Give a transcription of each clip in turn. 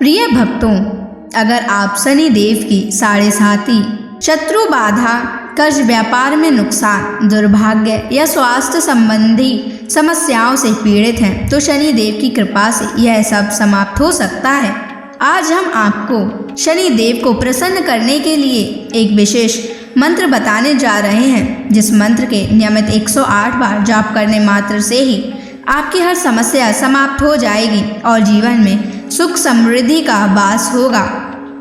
प्रिय भक्तों, अगर आप शनि देव की साढ़े साती, शत्रु बाधा, कर्ज, व्यापार में नुकसान, दुर्भाग्य या स्वास्थ्य संबंधी समस्याओं से पीड़ित हैं तो शनि देव की कृपा से यह सब समाप्त हो सकता है। आज हम आपको शनि देव को प्रसन्न करने के लिए एक विशेष मंत्र बताने जा रहे हैं, जिस मंत्र के नियमित 108 बार जाप करने मात्र से ही आपकी हर समस्या समाप्त हो जाएगी और जीवन में सुख समृद्धि का वास होगा।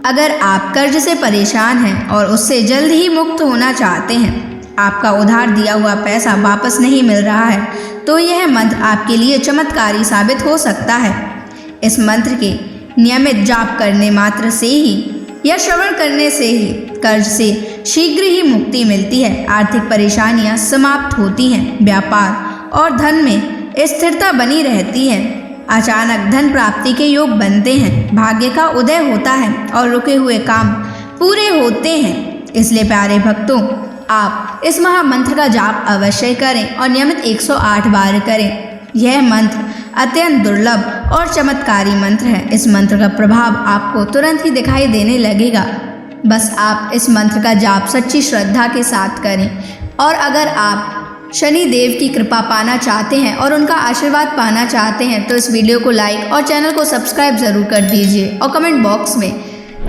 अगर आप कर्ज से परेशान हैं और उससे जल्द ही मुक्त होना चाहते हैं, आपका उधार दिया हुआ पैसा वापस नहीं मिल रहा है, तो यह मंत्र आपके लिए चमत्कारी साबित हो सकता है। इस मंत्र के नियमित जाप करने मात्र से ही या श्रवण करने से ही कर्ज से शीघ्र ही मुक्ति मिलती है, आर्थिक परेशानियां समाप्त होती हैं, व्यापार और धन में स्थिरता बनी रहती है, अचानक धन प्राप्ति के योग बनते हैं, भाग्य का उदय होता है और रुके हुए काम पूरे होते हैं। इसलिए प्यारे भक्तों, आप इस महामंत्र का जाप अवश्य करें और नियमित 108 बार करें। यह मंत्र अत्यंत दुर्लभ और चमत्कारी मंत्र है। इस मंत्र का प्रभाव आपको तुरंत ही दिखाई देने लगेगा। बस आप इस मंत्र का जाप सच्ची श्रद्धा के साथ करें। और अगर आप शनि देव की कृपा पाना चाहते हैं और उनका आशीर्वाद पाना चाहते हैं तो इस वीडियो को लाइक और चैनल को सब्सक्राइब जरूर कर दीजिए और कमेंट बॉक्स में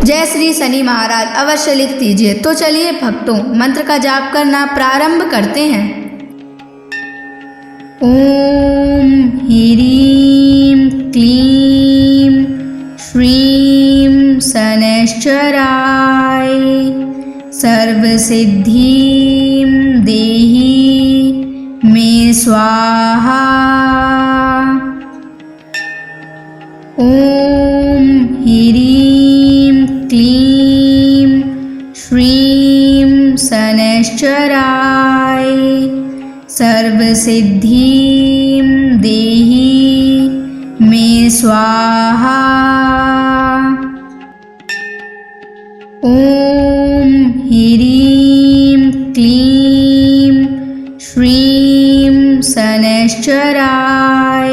जय श्री शनि महाराज अवश्य लिख दीजिए। तो चलिए भक्तों, मंत्र का जाप करना प्रारंभ करते हैं। ओम ह्रीं क्लीं श्रीं शनैश्चराय सर्वसिद्धिं देहि मे स्वाहा। ओम ह्रीं क्लीं श्रीं शनैश्चराय सर्वसिद्धिं देहि मे स्वाहा। ओम ह्रीं क्लीं श्रीं शनैश्चराय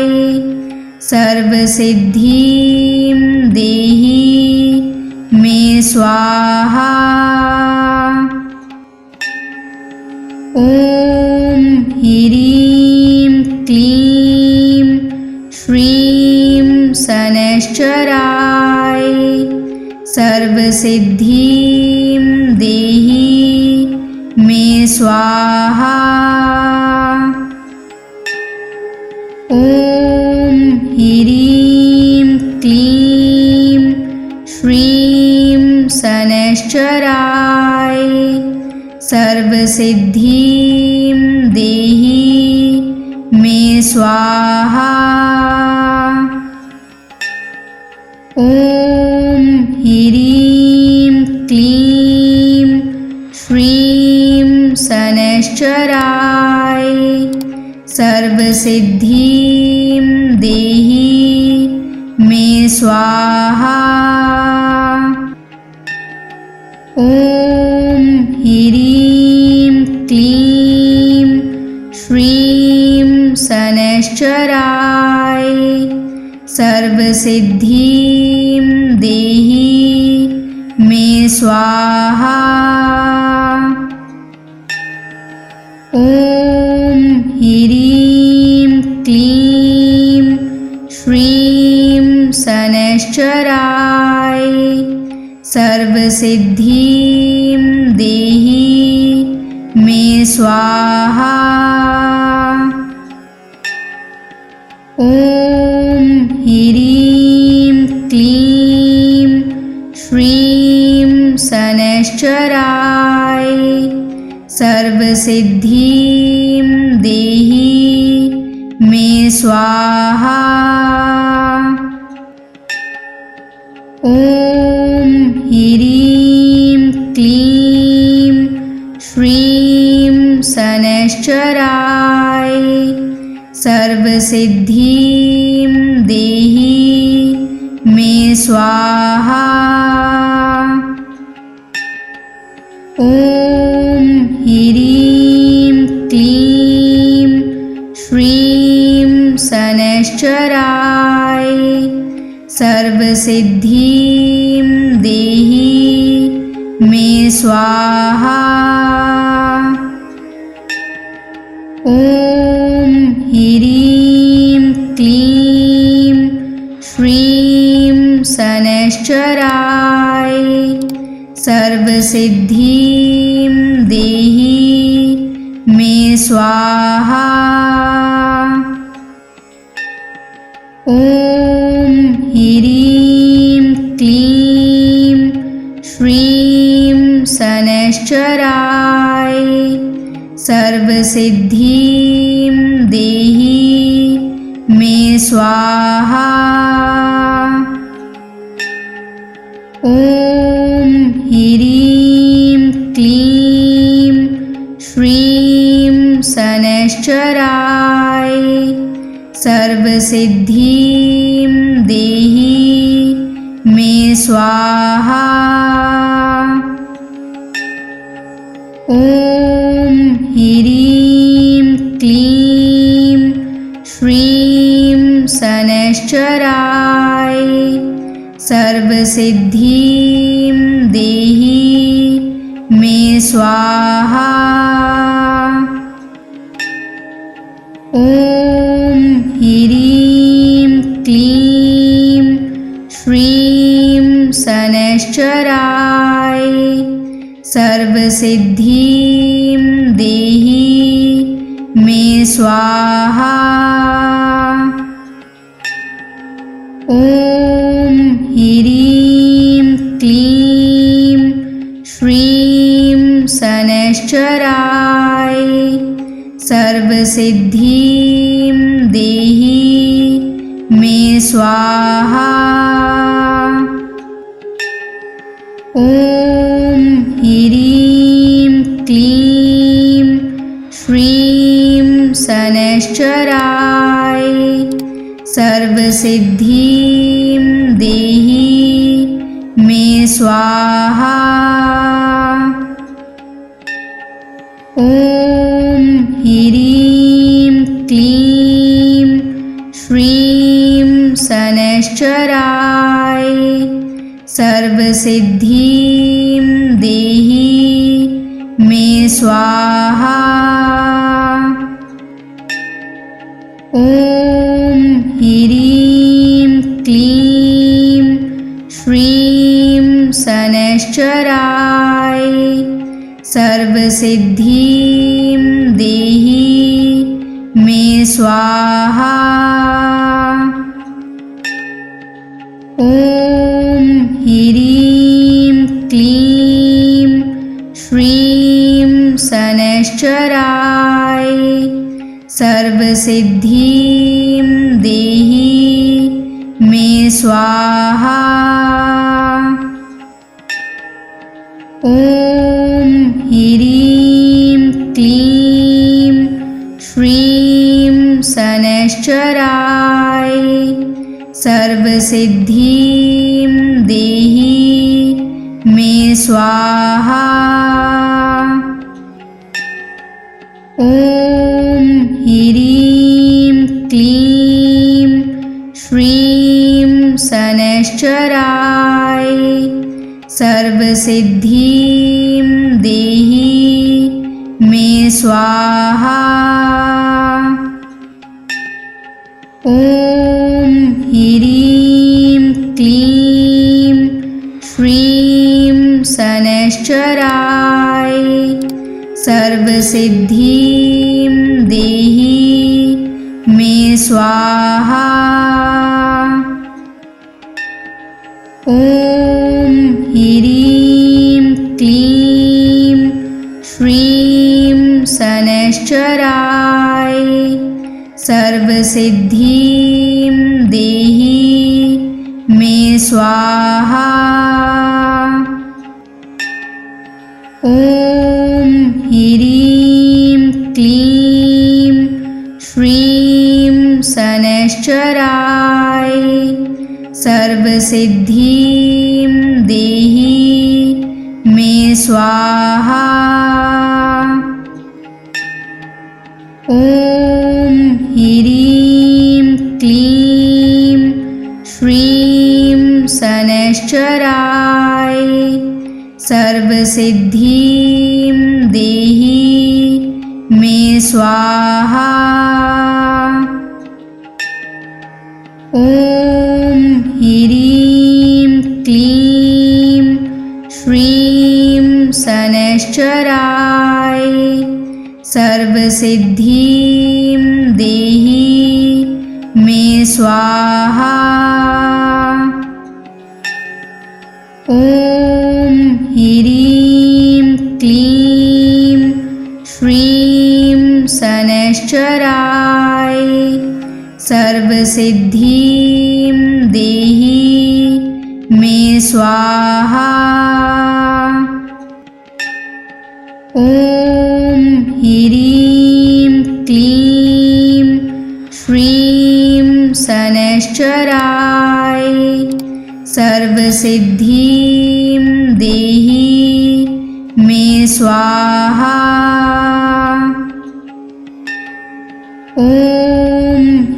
सर्वसिद्धिं देहि मे स्वाहा। ओम ह्रीं क्लीं श्रीं शनैश्चराय सर्वसिद्धिं देहि मे स्वाहा। ओम ह्रीं क्लीं श्रीं शनैश्चराय सर्वसिद्धिं देहि मे स्वाहा। ओम ह्रीं क्लीं श्रीं शनैश्चराय सर्वसिद्धिं देहि मे स्वाहा। ओम ह्रीं क्लीं श्रीं शनैश्चराय सर्वसिद्धिं देहि मे स्वाहा। ओम ह्रीं क्लीं श्रीं शनैश्चराय सर्वसिद्धिं देहि मे स्वाहा। ओम ह्रीं क्लीं श्रीं शनैश्चराय सर्वसिद्धिं देहि मे स्वाहा। ओम ह्रीं क्लीं श्रीं शनैश्चराय सर्वसिद्धिं देहि मे स्वाहा। ओम ह्रीं क्लीं श्रीं शनैश्चराय सर्वसिद्धिं देहि मे स्वाहा। ॐ ह्रीं क्लीं श्रीं शनैश्चराय सर्वसिद्धिं देहि मे स्वाहा। ॐ ह्रीं क्लीं श्रीं शनैश्चराय सर्वसिद्धिं देहि मे स्वाहा। ॐ ह्रीं क्लीं श्रीं शनैश्चराय सर्वसिद्धिं देहि मे स्वाहा। ॐ ह्रीं क्लीं श्रीं शनैश्चराय सर्वसिद्धिं देहि मे स्वाहा। ॐ ह्रीं क्लीं श्रीं शनैश्चराय सर्वसिद्धिं देहि मे स्वाहा। ॐ ह्रीं क्लीं श्रीं शनैश्चराय सर्वसिद्धिं देहि मे स्वाहा। ॐ ह्रीं क्लीं श्रीं शनैश्चराय सर्वसिद्धिं देहि मे स्वाहा। ॐ ह्रीं क्लीं श्रीं शनैश्चराय सर्वसिद्धिं देहि मे स्वाहा। ॐ ह्रीं क्लीं श्रीं शनैश्चराय सर्वसिद्धिं देहि मे स्वाहा। ॐ ह्रीं क्लीं श्रीं शनैश्चराय सर्वसिद्धिं देहि मे स्वाहा। ॐ ह्रीं क्लीं श्रीं शनैश्चराय सर्वसिद्धिं देहि मे स्वाहा। ॐ ह्रीं क्लीं श्रीं शनैश्चराय सर्वसिद्धिं देहि मे स्वाहा। ॐ ह्रीं क्लीं श्रीं शनैश्चराय सर्वसिद्धिं देहि मे स्वाहा। ॐ ह्रीं क्लीं श्रीं शनैश्चराय सर्वसिद्धिं देहि मे स्वाहा। ॐ ह्रीं क्लीं श्रीं शनैश्चराय सर्वसिद्धिं देहि मे स्वाहा। ॐ ह्रीं क्लीं श्रीं शनैश्चराय सर्वसिद्धिं देहि मे स्वाहा। ॐ ह्रीं क्लीं श्रीं शनैश्चराय सर्वसिद्धिं देहि मे स्वाहा। ॐ ह्रीं क्लीं श्रीं शनैश्चराय सर्वसिद्धिं देहि मे स्वाहा। ॐ ह्रीं क्लीं श्रीं शनैश्चराय सर्वसिद्धिं देहि मे स्वाहा। ॐ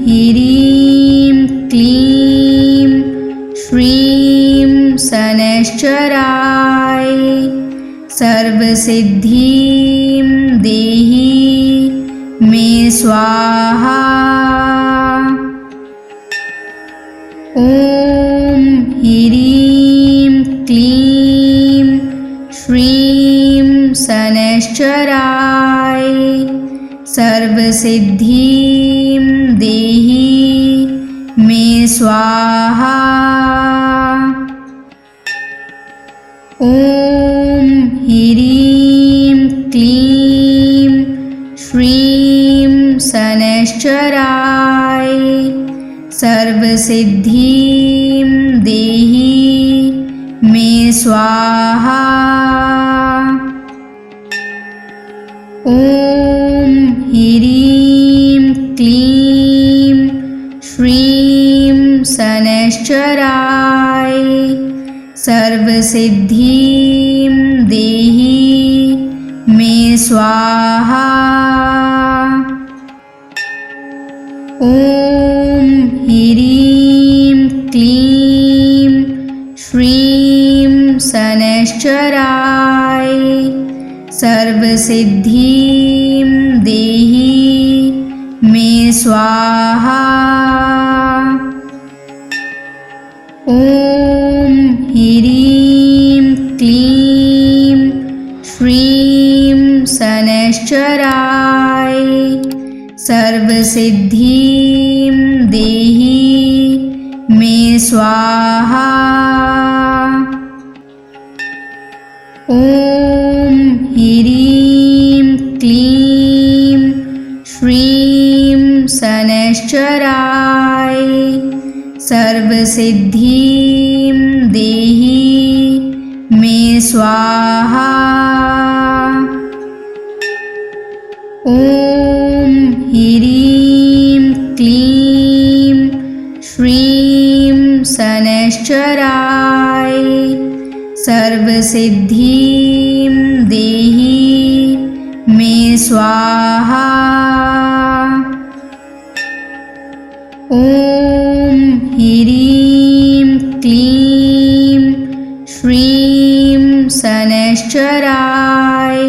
ह्रीं क्लीं श्रीं शनैश्चराय सर्वसिद्धिं देहि मे स्वाहा। ॐ ह्रीं क्लीं श्रीं शनैश्चराय सर्वसिद्धिं देहि मे स्वाहा। ॐ ह्रीं क्लीं श्रीं शनैश्चराय सर्वसिद्धिं देहि मे स्वाहा। ॐ ह्रीं क्लीं श्रीं शनैश्चराय सर्वसिद्धिं देहि मे स्वाहा। ॐ ह्रीं क्लीं श्रीं शनैश्चराय सर्वसिद्धिं देहि मे स्वाहा। ॐ ह्रीं क्लीं श्रीं शनैश्चराय सर्वसिद्धिं देहि मे स्वाहा। ॐ ह्रीं क्लीं श्रीं शनैश्चराय सर्वसिद्धिं देहि मे स्वाहा। ॐ ह्रीं क्लीं श्रीं शनैश्चराय सर्वसिद्धिं देहि मे स्वाहा। ॐ ह्रीं क्लीं श्रीं शनैश्चराय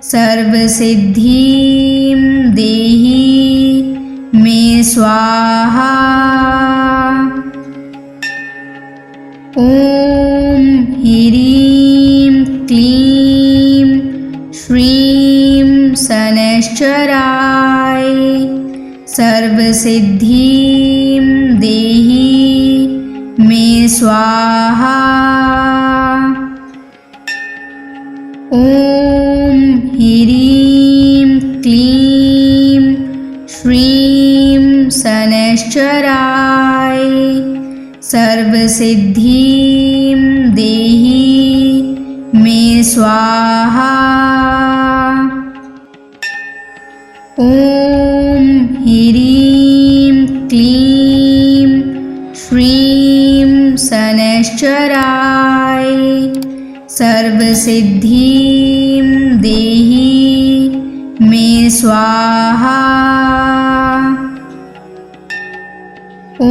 सर्वसिद्धिं देहि मे स्वाहा। ॐ ह्रीं क्लीं श्रीं शनैश्चराय सर्वसिद्धिं देहि मे स्वाहा। ॐ ह्रीं क्लीं श्रीं शनैश्चराय सर्वसिद्धिं देहि मे स्वाहा। ॐ ह्रीं क्लीं श्रीं शनैश्चराय सर्वसिद्धिं देहि मे स्वाहा। ॐ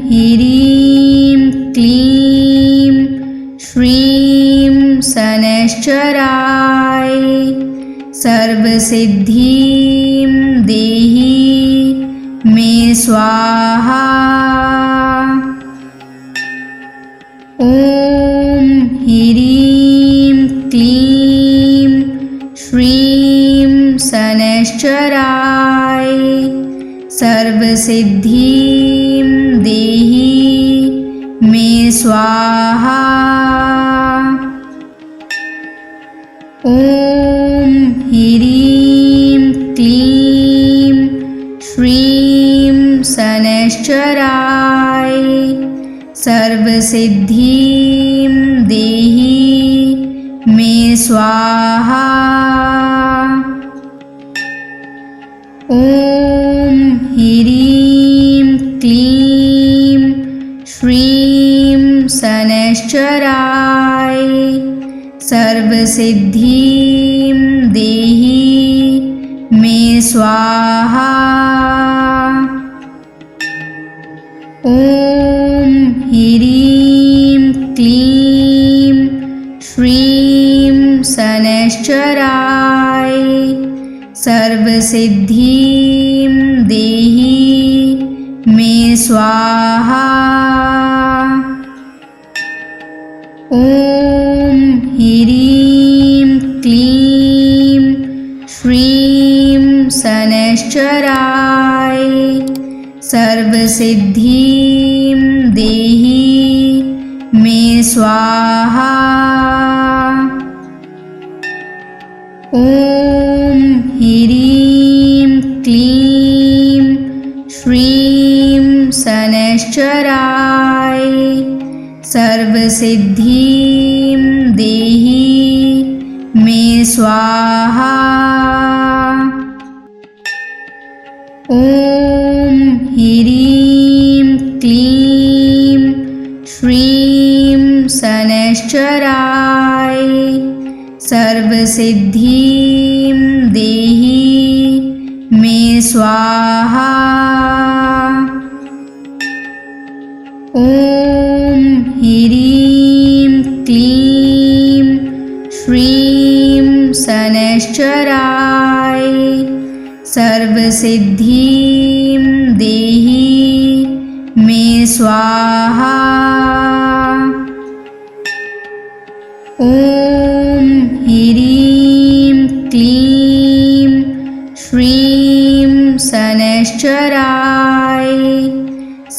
ह्रीं क्लीं श्रीं शनैश्चराय सर्वसिद्धिं देहि मे स्वाहा। ॐ ह्रीं क्लीं श्रीं शनैश्चराय सर्वसिद्धिं देहि मे स्वाहा। ॐ ह्रीं क्लीं श्रीं शनैश्चराय सर्वसिद्धिं देहि मे स्वाहा। ॐ ह्रीं क्लीं श्रीं शनैश्चराय सर्वसिद्धिं देहि मे स्वाहा। ॐ ह्रीं क्लीं श्रीं शनैश्चराय सर्वसिद्धिं देहि मे स्वाहा। ॐ ह्रीं क्लीं श्रीं शनैश्चराय सर्वसिद्धिं देहि मे स्वाहा। ॐ ह्रीं क्लीं श्रीं शनैश्चराय सर्वसिद्धिं देहि मे स्वाहा। ॐ ह्रीं क्लीं श्रीं शनैश्चराय सर्वसिद्धिं देहि मे स्वाहा। ॐ ह्रीं क्लीं श्रीं शनैश्चराय सर्वसिद्धिं देहि मे स्वाहा। ॐ ह्रीं क्लीं श्रीं शनैश्चराय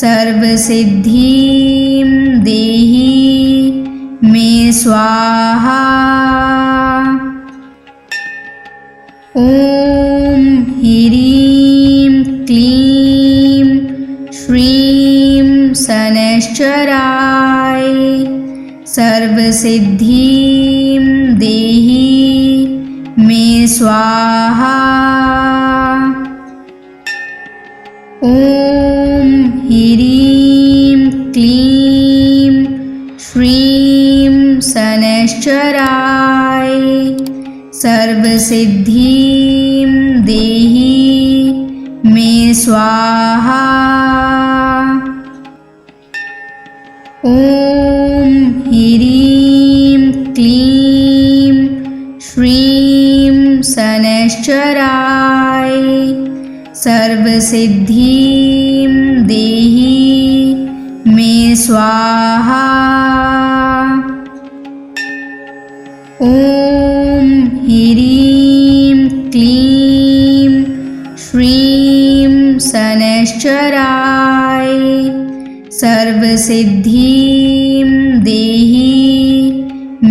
सर्वसिद्धिं देहि मे स्वाहा। ॐ ह्रीं क्लीं श्रीं शनैश्चराय सर्वसिद्धिं देहि मे स्वाहा। ॐ ह्रीं क्लीं श्रीं शनैश्चराय सर्वसिद्धिं देहि मे स्वाहा। ॐ ह्रीं क्लीं श्रीं शनैश्चराय सर्वसिद्धिं देहि मे स्वाहा। ॐ ह्रीं क्लीं श्रीं शनैश्चराय सर्वसिद्धिं देहि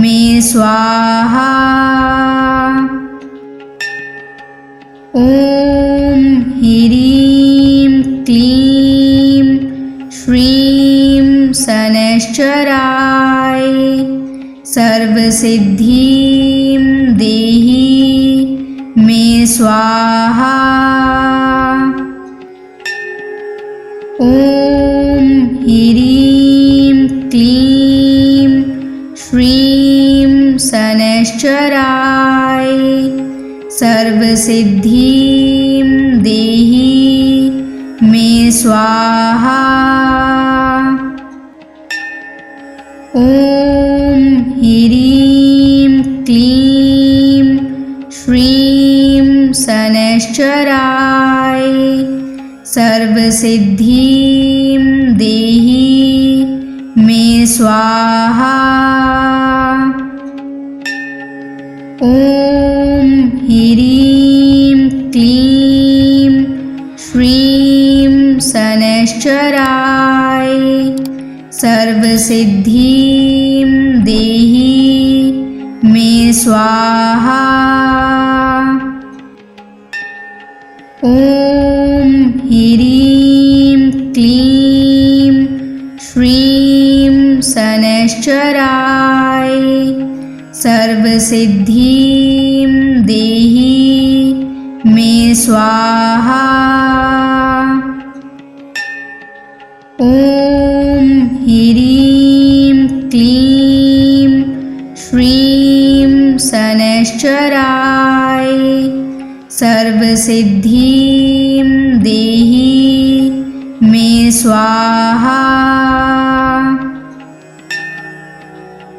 मे स्वाहा। ॐ ह्रीं क्लीं श्रीं शनैश्चराय सर्वसिद्धिं देहि मे स्वाहा। ॐ ह्रीं क्लीं श्रीं शनैश्चराय सर्वसिद्धिं देहि मे स्वाहा। ॐ ॐ ह्रीं क्लीं श्रीं शनैश्चराय सर्वसिद्धिं देहि मे स्वाहा। ॐ ह्रीं क्लीं श्रीं शनैश्चराय सर्वसिद्धिं देहि मे स्वाहा। ॐ ह्रीं क्लीं श्रीं शनैश्चराय सर्वसिद्धिं देहि मे स्वाहा। ॐ ह्रीं क्लीं श्रीं शनैश्चराय सर्वसिद्धिं देहि मे स्वाहा।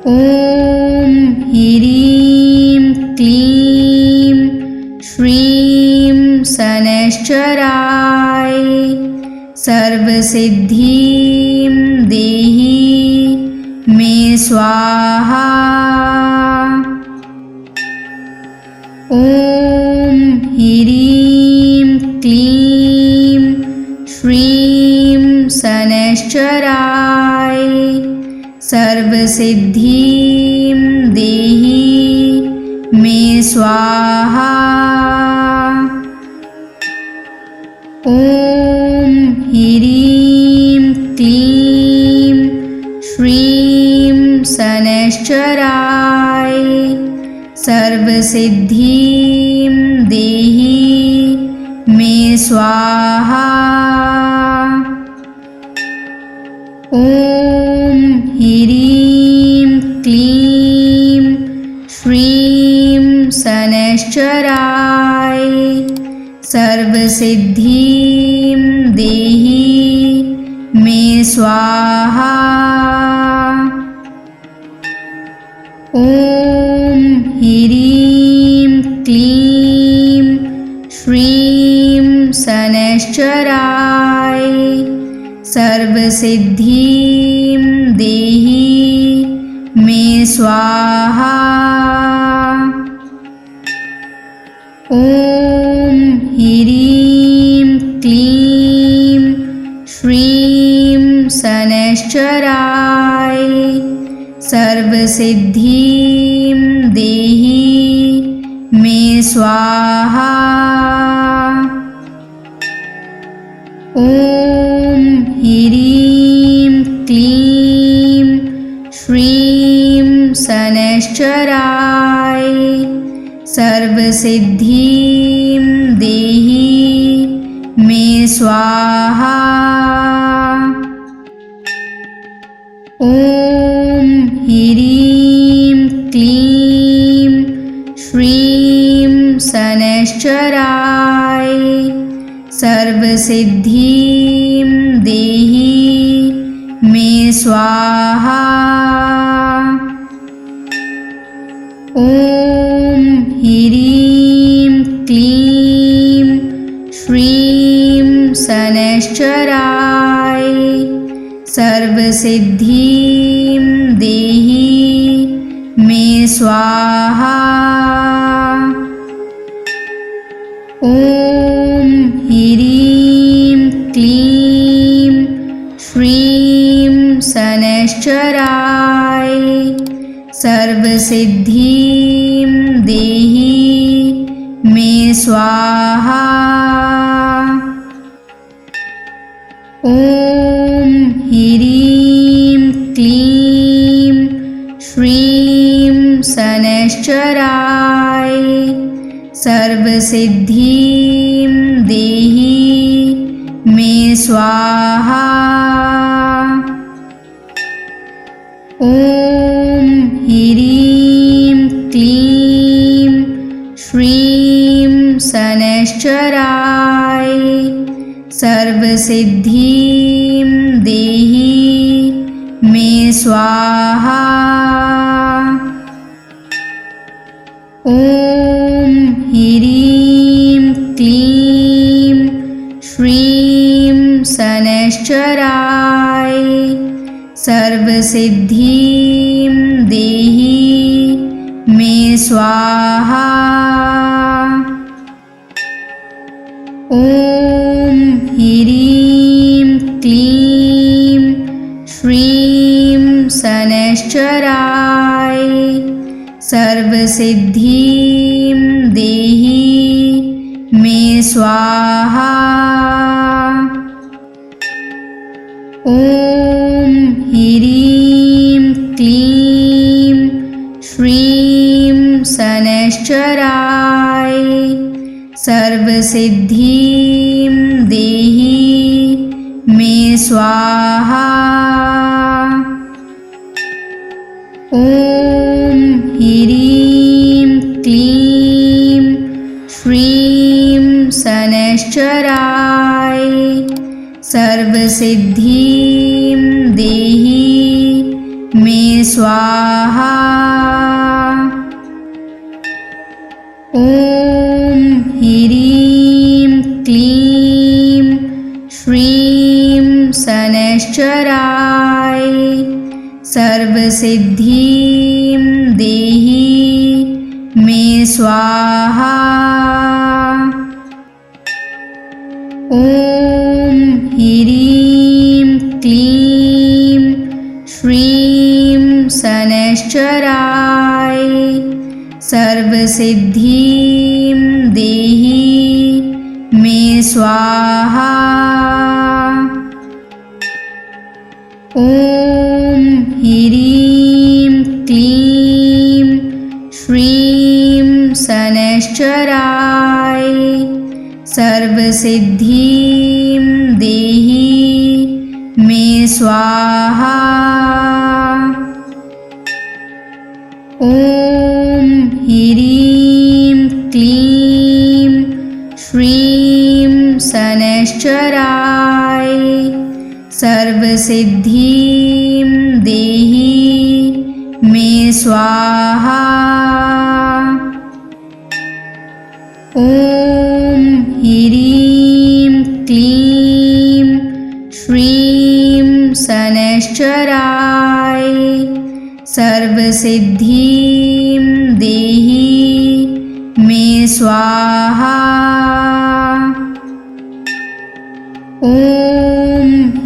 ॐ ह्रीं क्लीं श्रीं शनैश्चराय सर्वसिद्धिं देहि मे स्वाहा। ॐ ह्रीं क्लीं श्रीं शनैश्चराय सर्वसिद्धिं देहि मे स्वाहा। ॐ ह्रीं क्लीं श्रीं शनैश्चराय सर्वसिद्धिं देहि मे स्वाहा। ॐ ह्रीं क्लीं श्रीं शनैश्चराय सर्वसिद्धिं देहि मे स्वाहा। ॐ ह्रीं क्लीं श्रीं शनैश्चराय सर्वसिद्धिं देहि मे स्वाहा। ॐ ह्रीं क्लीं श्रीं शनैश्चराय सर्वसिद्धिं देहि मे स्वाहा। ॐ ह्रीं क्लीं श्रीं शनैश्चराय सर्वसिद्धिं देहि मे स्वाहा। ॐ ह्रीं क्लीं श्रीं शनैश्चराय सर्वसिद्धिं देहि मे स्वाहा। ॐ ह्रीं क्लीं श्रीं शनैश्चराय सर्वसिद्धिं देहि मे स्वाहा। ॐ ह्रीं क्लीं श्रीं शनैश्चराय सर्वसिद्धिं देहि मे स्वाहा। ॐ ह्रीं क्लीं श्रीं शनैश्चराय सर्वसिद्धिं देहि मे स्वाहा। ॐ ह्रीं क्लीं श्रीं शनैश्चराय सर्वसिद्धिं देहि मे स्वाहा। ॐ ह्रीं क्लीं श्रीं शनैश्चराय सर्वसिद्धिं देहि मे स्वाहा। ॐ ह्रीं क्लीं श्रीं शनैश्चराय सर्वसिद्धिं देहि मे स्वाहा। ॐ ह्रीं क्लीं श्रीं शनैश्चराय सर्वसिद्धिं देहि मे स्वाहा। ॐ ह्रीं क्लीं श्रीं शनैश्चराय सर्वसिद्धिं देहि मे स्वाहा। ॐ ह्रीं क्लीं श्रीं शनैश्चराय सर्वसिद्धिं देहि मे स्वाहा। ॐ ह्रीं क्लीं श्रीं शनैश्चराय सर्वसिद्धिं देहि मे स्वाहा। ॐ ह्रीं क्लीं श्रीं शनैश्चराय सर्वसिद्धिं देहि मे स्वाहा। ॐ ह्रीं क्लीं श्रीं शनैश्चराय सर्वसिद्धिं देहि मे स्वाहा। ॐ ह्रीं क्लीं श्रीं शनैश्चराय सर्वसिद्धिं देहि मे स्वाहा। ॐ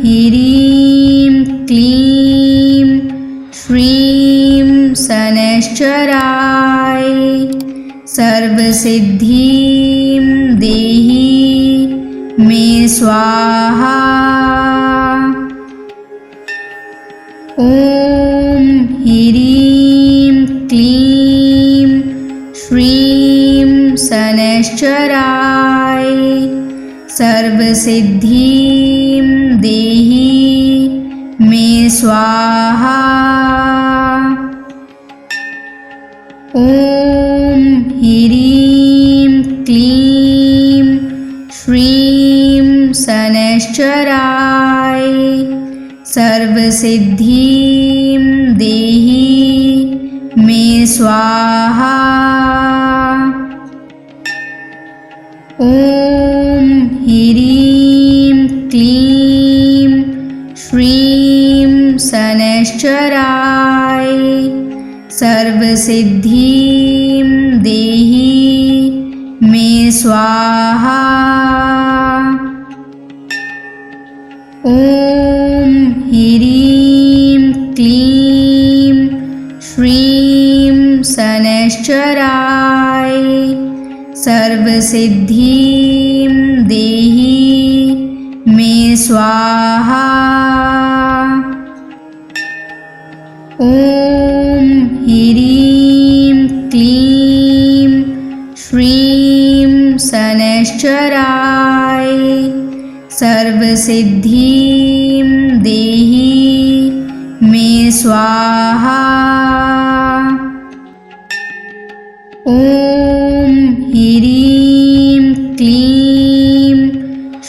ह्रीं क्लीं श्रीं शनैश्चराय सर्वसिद्धिं देहि मे स्वाहा। ॐ ह्रीं क्लीं श्रीं शनैश्चराय सर्वसिद्धिं देहि मे स्वाहा। ॐ ह्रीं क्लीं श्रीं शनैश्चराय सर्वसिद्धिं देहि मे स्वाहा। ॐ ह्रीं क्लीं श्रीं शनैश्चराय सर्वसिद्धिं देहि मे स्वाहा। ॐ ह्रीं क्लीं श्रीं शनैश्चराय सर्वसिद्धिं देहि मे स्वाहा। ॐ ह्रीं क्लीं श्रीं शनैश्चराय सर्वसिद्धिं देहि मे स्वाहा। ॐ ह्रीं क्लीं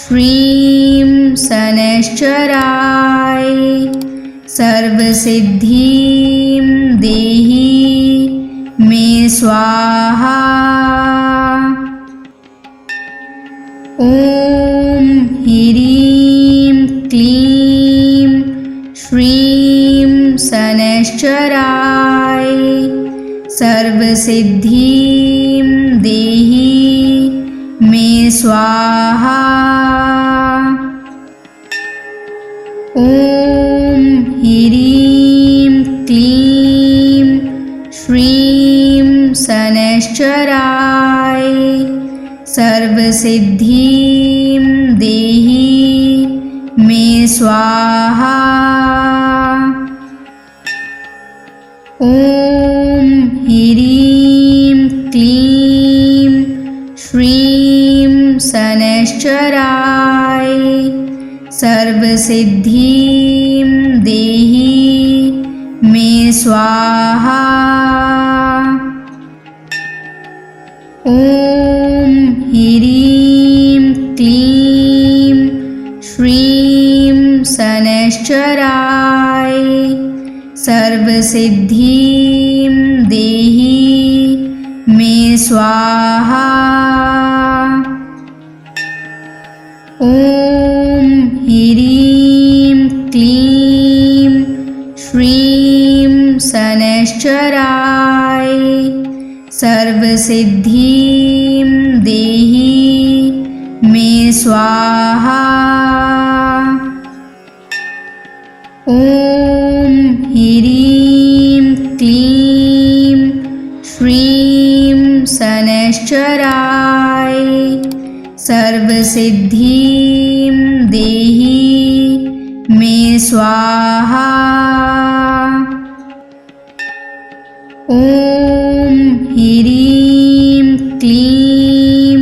श्रीं शनैश्चराय सर्वसिद्धिं देहि मे स्वाहा। ॐ ह्रीं क्लीं श्रीं शनैश्चराय सर्वसिद्धिं देहि मे स्वाहा। ॐ ह्रीं क्लीं श्रीं शनैश्चराय सर्वसिद्धिं देहि मे स्वाहा। ॐ ह्रीं क्लीं श्रीं शनैश्चराय सर्वसिद्धिं देहि मे स्वाहा। ॐ ह्रीं क्लीं श्रीं शनैश्चराय सर्वसिद्धिं देहि मे स्वाहा। ॐ ह्रीं क्लीं श्रीं शनैश्चराय सर्वसिद्धिं देहि मे स्वाहा। ॐ ह्रीं क्लीं श्रीं शनैश्चराय सर्वसिद्धिं देहि मे स्वाहा। ॐ ह्रीं क्लीं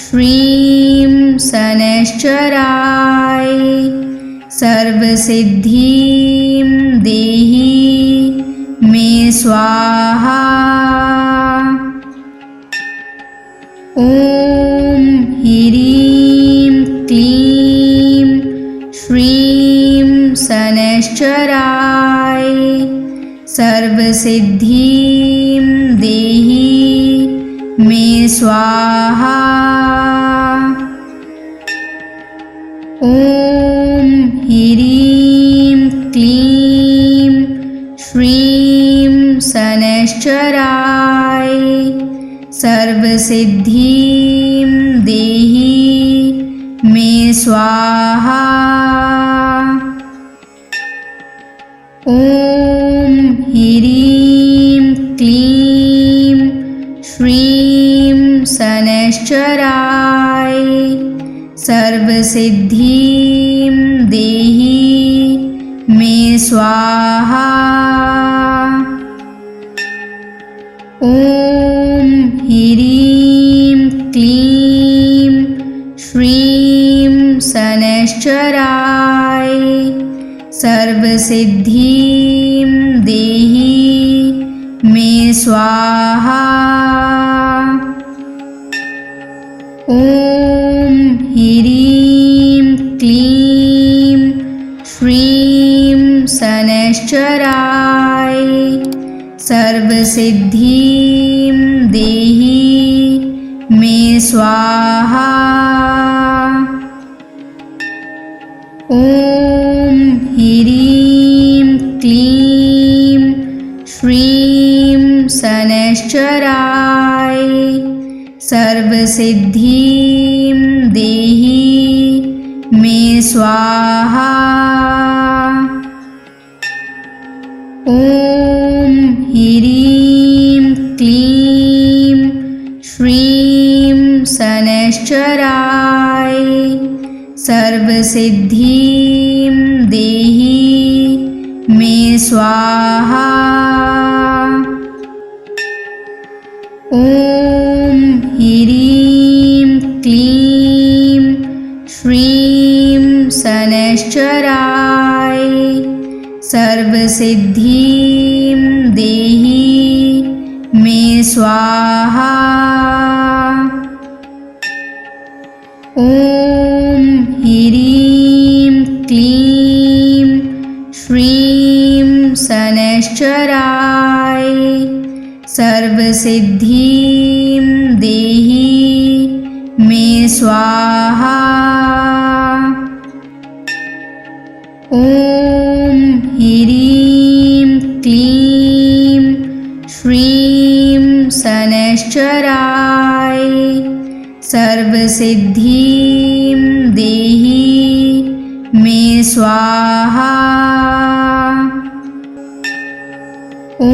श्रीं शनैश्चराय सर्वसिद्धिं देहि मे स्वाहा। ॐ ह्रीं क्लीं श्रीं शनैश्चराय सर्वसिद्धिं देहि मे स्वाहा। ॐ ह्रीं क्लीं श्रीं शनैश्चराय सर्वसिद्धिं देहि मे स्वाहा। ॐ ह्रीं क्लीं श्रीं शनैश्चराय सर्वसिद्धिं देहि मे स्वाहा। ॐ ह्रीं क्लीं श्रीं शनैश्चराय सर्वसिद्धिं देहि मे स्वाहा। ॐ ह्रीं क्लीं श्रीं शनैश्चराय सर्वसिद्धिं देहि मे स्वाहा। ॐ ह्रीं क्लीं श्रीं शनैश्चराय सर्वसिद्धिं देहि मे स्वाहा। ॐ ह्रीं क्लीं श्रीं शनैश्चराय सर्वसिद्धिं देहि मे स्वाहा। ॐ ह्रीं क्लीं श्रीं शनैश्चराय सर्वसिद्धिं देहि मे स्वाहा। ॐ ह्रीं क्लीं श्रीं शनैश्चराय सर्वसिद्धिं देहि मे स्वाहा। ॐ ह्रीं क्लीं श्रीं शनैश्चराय सर्वसिद्धिं देहि मे स्वाहा। ॐ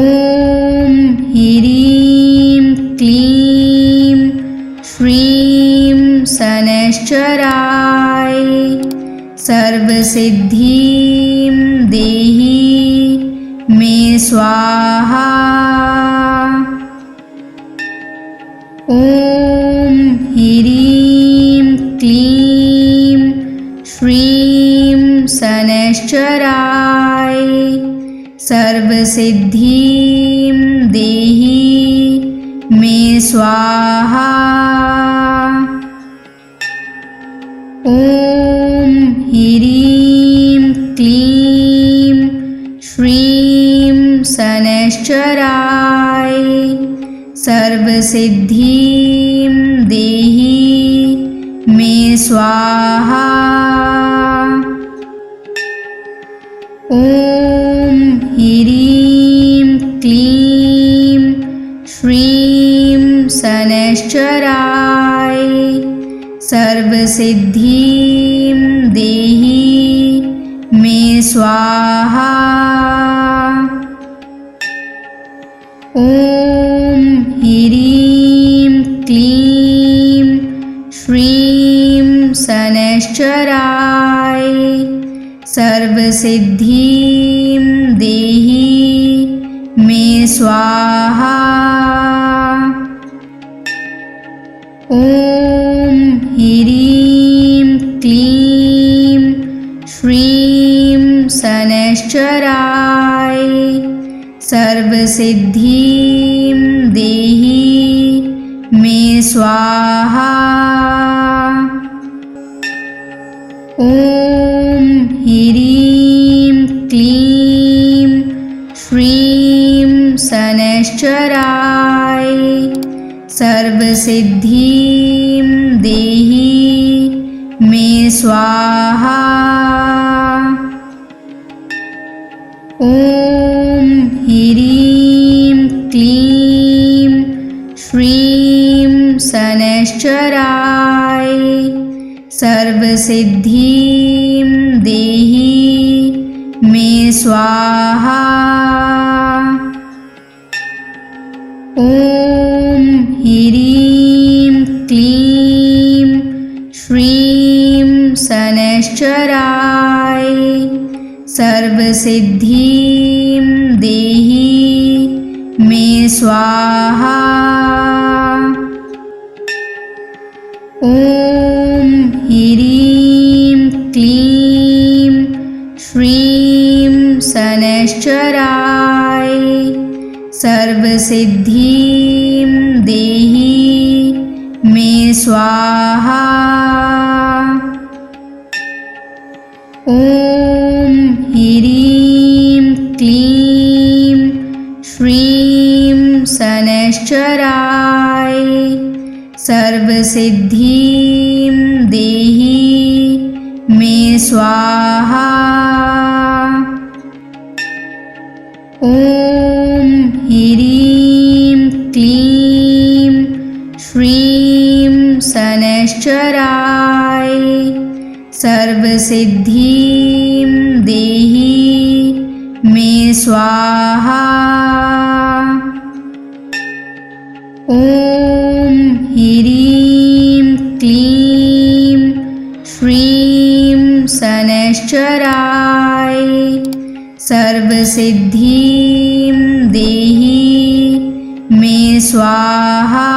ह्रीं क्लीं श्रीं शनैश्चराय सर्वसिद्धिं देहि मे स्वाहा। ॐ ह्रीं क्लीं श्रीं शनैश्चराय सर्वसिद्धिं देहि मे स्वाहा। ॐ ह्रीं क्लीं श्रीं शनैश्चराय सर्वसिद्धिं देहि मे स्वाहा। ॐ ह्रीं क्लीं श्रीं शनैश्चराय सर्वसिद्धिं देहि मे स्वाहा। ॐ ह्रीं क्लीं श्रीं शनैश्चराय सर्वसिद्धिं देहि मे स्वाहा। ॐ ह्रीं क्लीं श्रीं शनैश्चराय सर्वसिद्धिं देहि मे स्वाहा। ॐ ह्रीं क्लीं श्रीं शनैश्चराय सर्वसिद्धिं देहि मे स्वाहा। ॐ ह्रीं क्लीं श्रीं शनैश्चराय सर्वसिद्धिं देहि मे स्वाहा। ॐ ह्रीं क्लीं श्रीं शनैश्चराय सर्वसिद्धिं देहि मे स्वाहा। ॐ ह्रीं क्लीं श्रीं शनैश्चराय सर्वसिद्धिं देहि मे स्वाहा। ॐ ह्रीं क्लीं श्रीं शनैश्चराय सर्वसिद्धिं देहि मे स्वाहा। ॐ ह्रीं क्लीं श्रीं शनैश्चराय सर्वसिद्धिं देहि मे स्वाहा। ॐ ह्रीं क्लीं श्रीं शनैश्चराय सर्वसिद्धिं देहि मे स्वाहा।